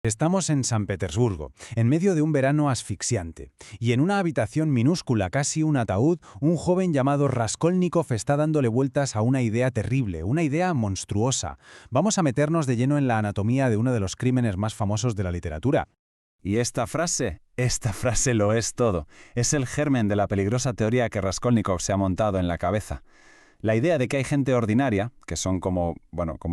Estamos en San Petersburgo, en medio de un verano asfixiante, y en una habitación minúscula, casi un ataúd, un joven llamado Raskolnikov está dándole vueltas a una idea terrible, una idea monstruosa. Vamos a meternos de lleno en la anatomía de uno de los crímenes más famosos de la literatura. Y esta frase lo es todo. Es el germen de la peligrosa teoría que Raskolnikov se ha montado en la cabeza. La idea de que hay gente ordinaria, que son como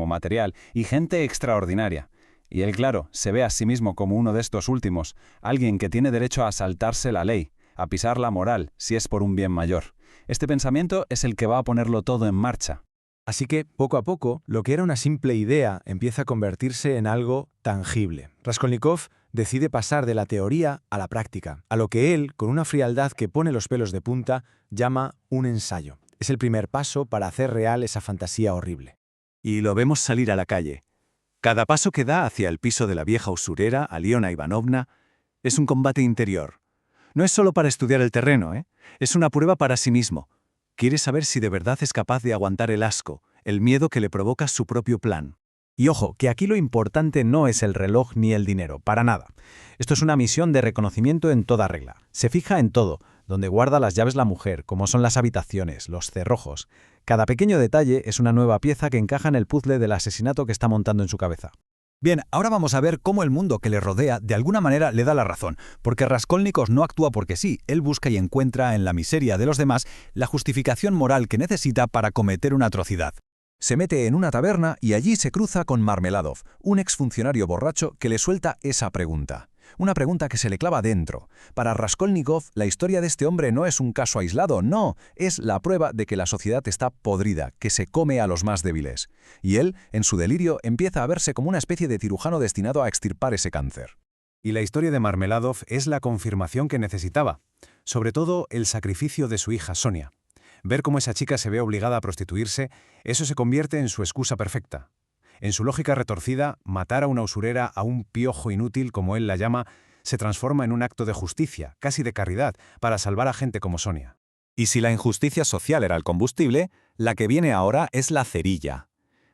material, y gente extraordinaria. Y él, claro, se ve a sí mismo como uno de estos últimos, alguien que tiene derecho a saltarse la ley, a pisar la moral, si es por un bien mayor. Este pensamiento es el que va a ponerlo todo en marcha. Así que, poco a poco, lo que era una simple idea empieza a convertirse en algo tangible. Raskolnikov decide pasar de la teoría a la práctica, a lo que él, con una frialdad que pone los pelos de punta, llama un ensayo. Es el primer paso para hacer real esa fantasía horrible. Y lo vemos salir a la calle. Cada paso que da hacia el piso de la vieja usurera, Aliona Ivanovna, es un combate interior. No es solo para estudiar el terreno, es una prueba para sí mismo. Quiere saber si de verdad es capaz de aguantar el asco, el miedo que le provoca su propio plan. Y ojo, que aquí lo importante no es el reloj ni el dinero, para nada. Esto es una misión de reconocimiento en toda regla. Se fija en todo, donde guarda las llaves la mujer, como son las habitaciones, los cerrojos. Cada pequeño detalle es una nueva pieza que encaja en el puzzle del asesinato que está montando en su cabeza. Bien, ahora vamos a ver cómo el mundo que le rodea de alguna manera le da la razón, porque Raskolnikov no actúa porque sí, él busca y encuentra en la miseria de los demás la justificación moral que necesita para cometer una atrocidad. Se mete en una taberna y allí se cruza con Marmeladov, un exfuncionario borracho que le suelta esa pregunta. Una pregunta que se le clava dentro. Para Raskolnikov, la historia de este hombre no es un caso aislado, no, es la prueba de que la sociedad está podrida, que se come a los más débiles. Y él, en su delirio, empieza a verse como una especie de cirujano destinado a extirpar ese cáncer. Y la historia de Marmeladov es la confirmación que necesitaba, sobre todo el sacrificio de su hija Sonia. Ver cómo esa chica se ve obligada a prostituirse, eso se convierte en su excusa perfecta. En su lógica retorcida, matar a una usurera, a un piojo inútil, como él la llama, se transforma en un acto de justicia, casi de caridad, para salvar a gente como Sonia. Y si la injusticia social era el combustible, la que viene ahora es la cerilla.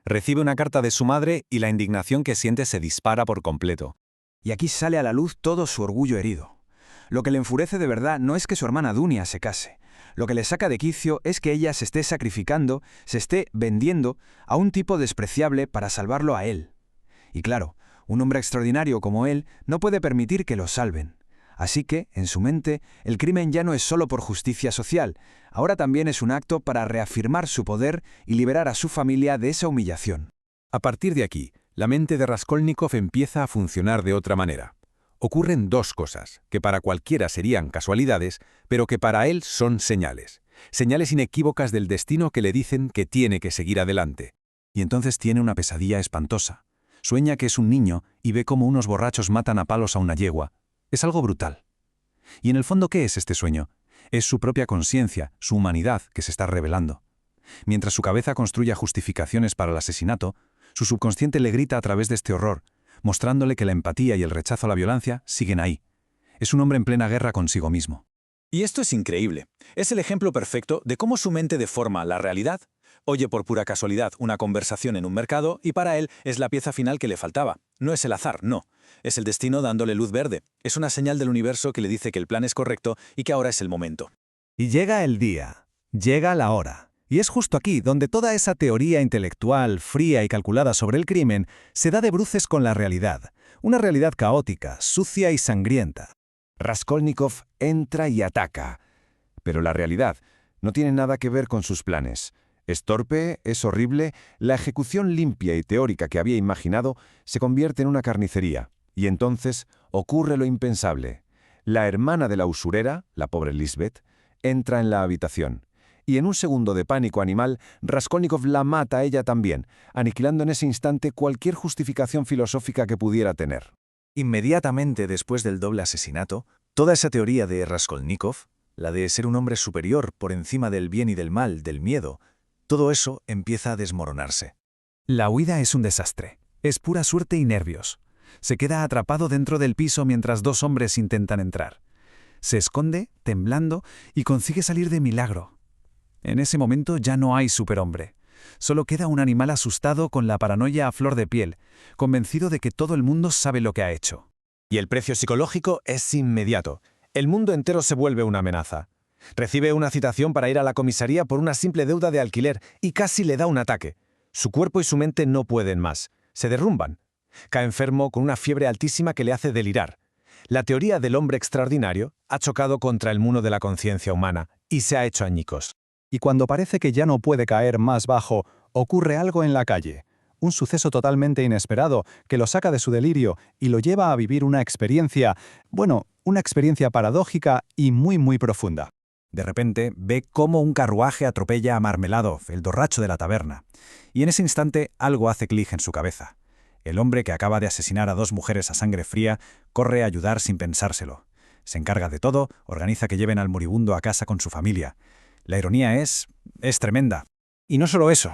Recibe una carta de su madre y la indignación que siente se dispara por completo. Y aquí sale a la luz todo su orgullo herido. Lo que le enfurece de verdad no es que su hermana Dunia se case. Lo que le saca de quicio es que ella se esté sacrificando, se esté vendiendo a un tipo despreciable para salvarlo a él. Y claro, un hombre extraordinario como él no puede permitir que lo salven. Así que, en su mente, el crimen ya no es solo por justicia social, ahora también es un acto para reafirmar su poder y liberar a su familia de esa humillación. A partir de aquí, la mente de Raskolnikov empieza a funcionar de otra manera. Ocurren dos cosas, que para cualquiera serían casualidades, pero que para él son señales. Señales inequívocas del destino que le dicen que tiene que seguir adelante. Y entonces tiene una pesadilla espantosa. Sueña que es un niño y ve cómo unos borrachos matan a palos a una yegua. Es algo brutal. ¿Y en el fondo qué es este sueño? Es su propia conciencia, su humanidad, que se está revelando. Mientras su cabeza construye justificaciones para el asesinato, su subconsciente le grita a través de este horror, mostrándole que la empatía y el rechazo a la violencia siguen ahí. Es un hombre en plena guerra consigo mismo. Y esto es increíble. Es el ejemplo perfecto de cómo su mente deforma la realidad. Oye por pura casualidad una conversación en un mercado y para él es la pieza final que le faltaba. No es el azar, no. Es el destino dándole luz verde. Es una señal del universo que le dice que el plan es correcto y que ahora es el momento. Y llega el día, llega la hora. Y es justo aquí donde toda esa teoría intelectual, fría y calculada sobre el crimen, se da de bruces con la realidad. Una realidad caótica, sucia y sangrienta. Raskolnikov entra y ataca. Pero la realidad no tiene nada que ver con sus planes. Es torpe, es horrible, la ejecución limpia y teórica que había imaginado se convierte en una carnicería. Y entonces ocurre lo impensable. La hermana de la usurera, la pobre Lisbeth, entra en la habitación. Y en un segundo de pánico animal, Raskolnikov la mata a ella también, aniquilando en ese instante cualquier justificación filosófica que pudiera tener. Inmediatamente después del doble asesinato, toda esa teoría de Raskolnikov, la de ser un hombre superior por encima del bien y del mal, del miedo, todo eso empieza a desmoronarse. La huida es un desastre. Es pura suerte y nervios. Se queda atrapado dentro del piso mientras dos hombres intentan entrar. Se esconde, temblando, y consigue salir de milagro. En ese momento ya no hay superhombre. Solo queda un animal asustado con la paranoia a flor de piel, convencido de que todo el mundo sabe lo que ha hecho. Y el precio psicológico es inmediato. El mundo entero se vuelve una amenaza. Recibe una citación para ir a la comisaría por una simple deuda de alquiler y casi le da un ataque. Su cuerpo y su mente no pueden más. Se derrumban. Cae enfermo con una fiebre altísima que le hace delirar. La teoría del hombre extraordinario ha chocado contra el muro de la conciencia humana y se ha hecho añicos. Y cuando parece que ya no puede caer más bajo, ocurre algo en la calle. Un suceso totalmente inesperado que lo saca de su delirio y lo lleva a vivir una experiencia paradójica y muy profunda. De repente ve cómo un carruaje atropella a Marmeladov, el borracho de la taberna. Y en ese instante algo hace clic en su cabeza. El hombre que acaba de asesinar a 2 mujeres a sangre fría corre a ayudar sin pensárselo. Se encarga de todo, organiza que lleven al moribundo a casa con su familia. La ironía es tremenda. Y no solo eso.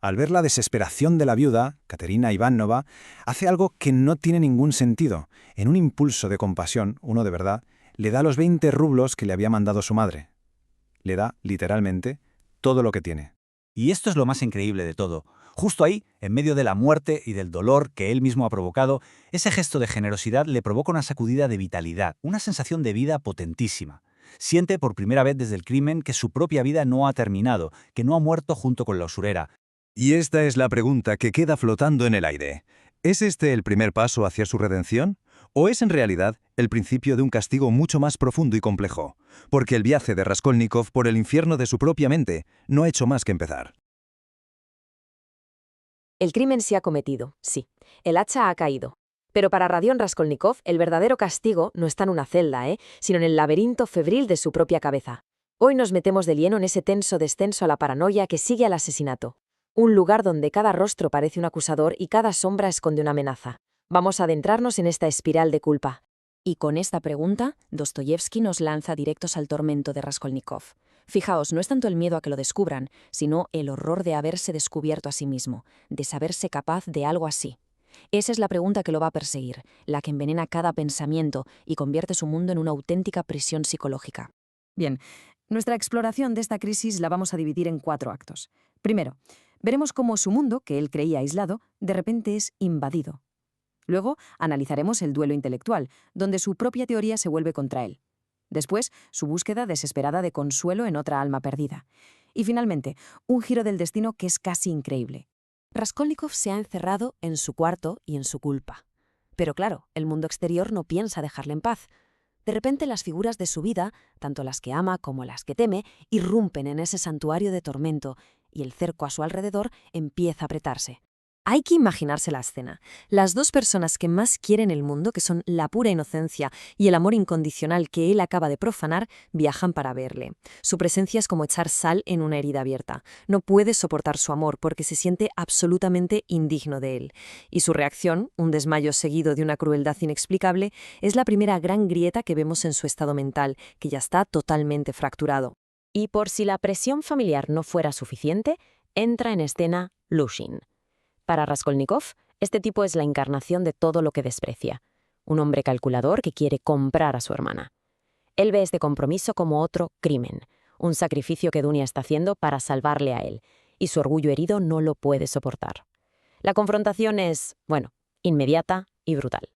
Al ver la desesperación de la viuda, Katerina Ivanova, hace algo que no tiene ningún sentido. En un impulso de compasión, uno de verdad, le da los 20 rublos que le había mandado su madre. Le da, literalmente, todo lo que tiene. Y esto es lo más increíble de todo. Justo ahí, en medio de la muerte y del dolor que él mismo ha provocado, ese gesto de generosidad le provoca una sacudida de vitalidad, una sensación de vida potentísima. Siente por primera vez desde el crimen que su propia vida no ha terminado, que no ha muerto junto con la usurera. Y esta es la pregunta que queda flotando en el aire. ¿Es este el primer paso hacia su redención? ¿O es en realidad el principio de un castigo mucho más profundo y complejo? Porque el viaje de Raskolnikov por el infierno de su propia mente no ha hecho más que empezar. El crimen se ha cometido, sí. El hacha ha caído. Pero para Radión Raskolnikov, el verdadero castigo no está en una celda, sino en el laberinto febril de su propia cabeza. Hoy nos metemos de lleno en ese tenso descenso a la paranoia que sigue al asesinato. Un lugar donde cada rostro parece un acusador y cada sombra esconde una amenaza. Vamos a adentrarnos en esta espiral de culpa. Y con esta pregunta, Dostoyevsky nos lanza directos al tormento de Raskolnikov. Fijaos, no es tanto el miedo a que lo descubran, sino el horror de haberse descubierto a sí mismo, de saberse capaz de algo así. Esa es la pregunta que lo va a perseguir, la que envenena cada pensamiento y convierte su mundo en una auténtica prisión psicológica. Bien, nuestra exploración de esta crisis la vamos a dividir en 4 actos. Primero, veremos cómo su mundo, que él creía aislado, de repente es invadido. Luego, analizaremos el duelo intelectual, donde su propia teoría se vuelve contra él. Después, su búsqueda desesperada de consuelo en otra alma perdida. Y finalmente, un giro del destino que es casi increíble. Raskolnikov se ha encerrado en su cuarto y en su culpa. Pero claro, el mundo exterior no piensa dejarle en paz. De repente las figuras de su vida, tanto las que ama como las que teme, irrumpen en ese santuario de tormento y el cerco a su alrededor empieza a apretarse. Hay que imaginarse la escena. Las 2 personas que más quieren el mundo, que son la pura inocencia y el amor incondicional que él acaba de profanar, viajan para verle. Su presencia es como echar sal en una herida abierta. No puede soportar su amor porque se siente absolutamente indigno de él. Y su reacción, un desmayo seguido de una crueldad inexplicable, es la primera gran grieta que vemos en su estado mental, que ya está totalmente fracturado. Y por si la presión familiar no fuera suficiente, entra en escena Lushin. Para Raskolnikov, este tipo es la encarnación de todo lo que desprecia. Un hombre calculador que quiere comprar a su hermana. Él ve este compromiso como otro crimen, un sacrificio que Dunia está haciendo para salvarle a él, y su orgullo herido no lo puede soportar. La confrontación es, inmediata y brutal.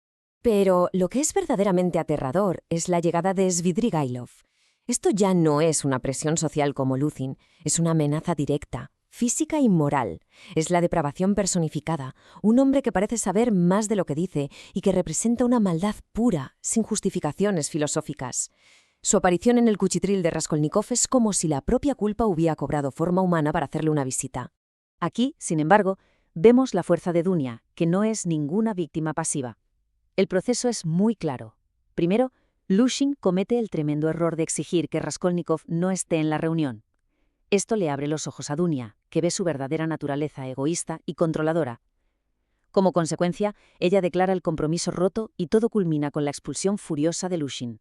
Pero lo que es verdaderamente aterrador es la llegada de Svidrigailov. Esto ya no es una presión social como Luzin, es una amenaza directa, física y moral. Es la depravación personificada, un hombre que parece saber más de lo que dice y que representa una maldad pura, sin justificaciones filosóficas. Su aparición en el cuchitril de Raskolnikov es como si la propia culpa hubiera cobrado forma humana para hacerle una visita. Aquí, sin embargo, vemos la fuerza de Dunia, que no es ninguna víctima pasiva. El proceso es muy claro. Primero, Lushin comete el tremendo error de exigir que Raskolnikov no esté en la reunión. Esto le abre los ojos a Dunia, que ve su verdadera naturaleza egoísta y controladora. Como consecuencia, ella declara el compromiso roto y todo culmina con la expulsión furiosa de Lushin.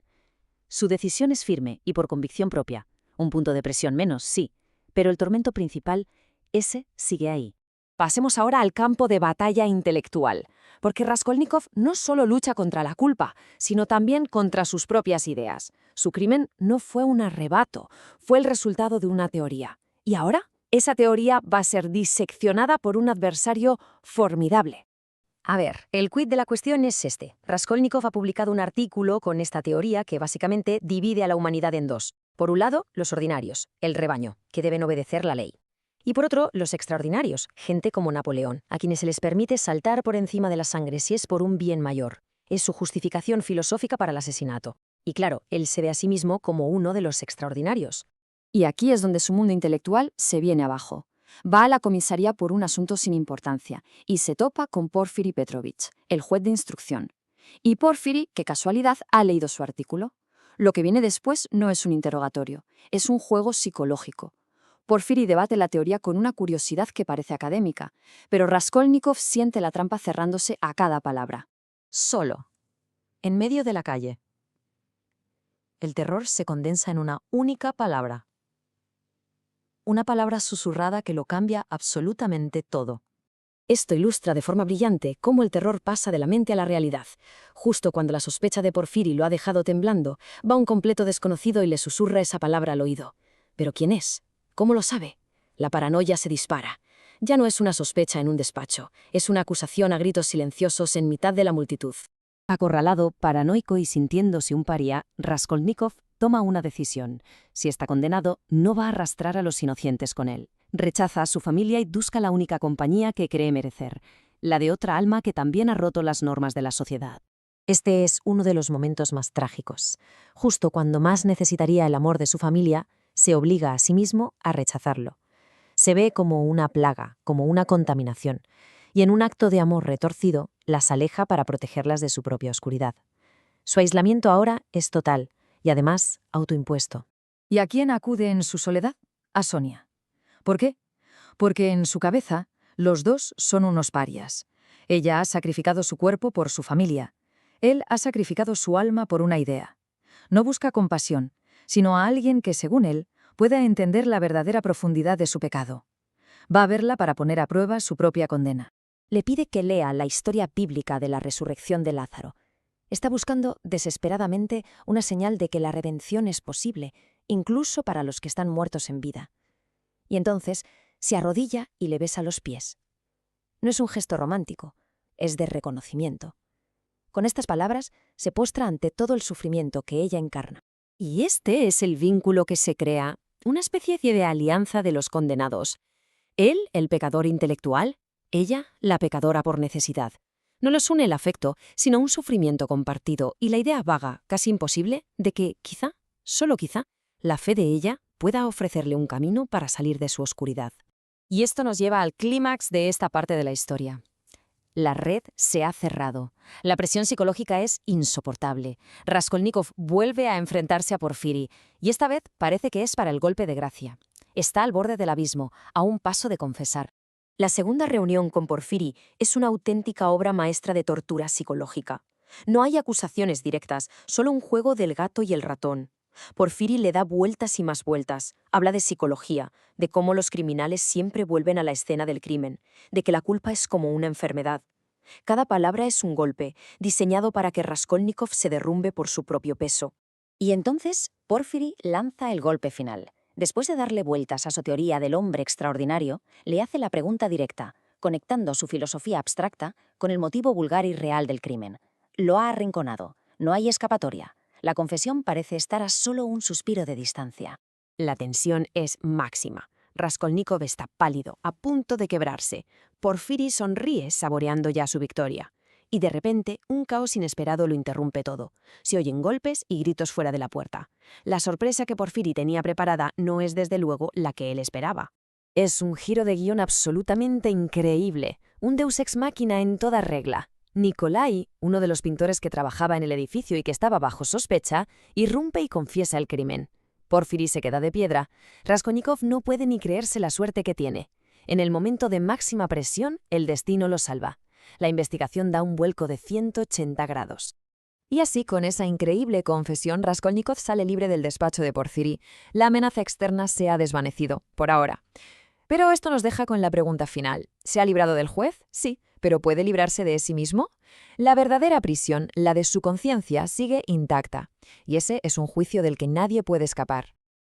Su decisión es firme y por convicción propia. Un punto de presión menos, sí, pero el tormento principal, ese sigue ahí. Pasemos ahora al campo de batalla intelectual, porque Raskolnikov no solo lucha contra la culpa, sino también contra sus propias ideas. Su crimen no fue un arrebato, fue el resultado de una teoría. ¿Y ahora? esa teoría va a ser diseccionada por un adversario formidable. A ver, el quid de la cuestión es este. Raskolnikov ha publicado un artículo con esta teoría que básicamente divide a la humanidad en dos. Por un lado, los ordinarios, el rebaño, que deben obedecer la ley. Y por otro, los extraordinarios, gente como Napoleón, a quienes se les permite saltar por encima de la sangre si es por un bien mayor. Es su justificación filosófica para el asesinato. Y claro, él se ve a sí mismo como uno de los extraordinarios. Y aquí es donde su mundo intelectual se viene abajo. Va a la comisaría por un asunto sin importancia y se topa con Porfiri Petrovich, el juez de instrucción. Y Porfiri, qué casualidad, ha leído su artículo. Lo que viene después no es un interrogatorio, es un juego psicológico. Porfiri debate la teoría con una curiosidad que parece académica, pero Raskolnikov siente la trampa cerrándose a cada palabra. Solo. En medio de la calle. El terror se condensa en una única palabra. Una palabra susurrada que lo cambia absolutamente todo. Esto ilustra de forma brillante cómo el terror pasa de la mente a la realidad. Justo cuando la sospecha de Porfiri lo ha dejado temblando, va un completo desconocido y le susurra esa palabra al oído. ¿Pero quién es? ¿Cómo lo sabe? La paranoia se dispara. Ya no es una sospecha en un despacho, es una acusación a gritos silenciosos en mitad de la multitud. Acorralado, paranoico y sintiéndose un paria, Raskolnikov toma una decisión. Si está condenado, no va a arrastrar a los inocentes con él. Rechaza a su familia y busca la única compañía que cree merecer, la de otra alma que también ha roto las normas de la sociedad. Este es uno de los momentos más trágicos. Justo cuando más necesitaría el amor de su familia, se obliga a sí mismo a rechazarlo. Se ve como una plaga, como una contaminación, y en un acto de amor retorcido, las aleja para protegerlas de su propia oscuridad. Su aislamiento ahora es total, y además autoimpuesto. ¿Y a quién acude en su soledad? A Sonia. ¿Por qué? Porque en su cabeza los dos son unos parias. Ella ha sacrificado su cuerpo por su familia. Él ha sacrificado su alma por una idea. No busca compasión, sino a alguien que, según él, pueda entender la verdadera profundidad de su pecado. Va a verla para poner a prueba su propia condena. Le pide que lea la historia bíblica de la resurrección de Lázaro. Está buscando desesperadamente una señal de que la redención es posible, incluso para los que están muertos en vida. Y entonces se arrodilla y le besa los pies. No es un gesto romántico, es de reconocimiento. Con estas palabras se postra ante todo el sufrimiento que ella encarna. Y este es el vínculo que se crea, una especie de alianza de los condenados. Él, el pecador intelectual, ella, la pecadora por necesidad. No los une el afecto, sino un sufrimiento compartido y la idea vaga, casi imposible, de que quizá, solo quizá, la fe de ella pueda ofrecerle un camino para salir de su oscuridad. Y esto nos lleva al clímax de esta parte de la historia. La red se ha cerrado. La presión psicológica es insoportable. Raskolnikov vuelve a enfrentarse a Porfiri, y esta vez parece que es para el golpe de gracia. Está al borde del abismo, a un paso de confesar. La segunda reunión con Porfiri es una auténtica obra maestra de tortura psicológica. No hay acusaciones directas, solo un juego del gato y el ratón. Porfiri le da vueltas y más vueltas. Habla de psicología, de cómo los criminales siempre vuelven a la escena del crimen, de que la culpa es como una enfermedad. Cada palabra es un golpe, diseñado para que Raskolnikov se derrumbe por su propio peso. Y entonces, Porfiri lanza el golpe final. Después de darle vueltas a su teoría del hombre extraordinario, le hace la pregunta directa, conectando su filosofía abstracta con el motivo vulgar y real del crimen. Lo ha arrinconado. No hay escapatoria. La confesión parece estar a solo un suspiro de distancia. La tensión es máxima. Raskolnikov está pálido, a punto de quebrarse. Porfiri sonríe, saboreando ya su victoria. Y de repente, un caos inesperado lo interrumpe todo. Se oyen golpes y gritos fuera de la puerta. La sorpresa que Porfiri tenía preparada no es desde luego la que él esperaba. Es un giro de guión absolutamente increíble, un deus ex machina en toda regla. Nikolai, uno de los pintores que trabajaba en el edificio y que estaba bajo sospecha, irrumpe y confiesa el crimen. Porfiri se queda de piedra. Raskolnikov no puede ni creerse la suerte que tiene. En el momento de máxima presión, el destino lo salva. La investigación da un vuelco de 180 grados. Y así, con esa increíble confesión, Raskolnikov sale libre del despacho de Porfiri. La amenaza externa se ha desvanecido, por ahora. Pero esto nos deja con la pregunta final. ¿Se ha librado del juez? Sí, pero ¿puede librarse de sí mismo? La verdadera prisión, la de su conciencia, sigue intacta. Y ese es un juicio del que nadie puede escapar.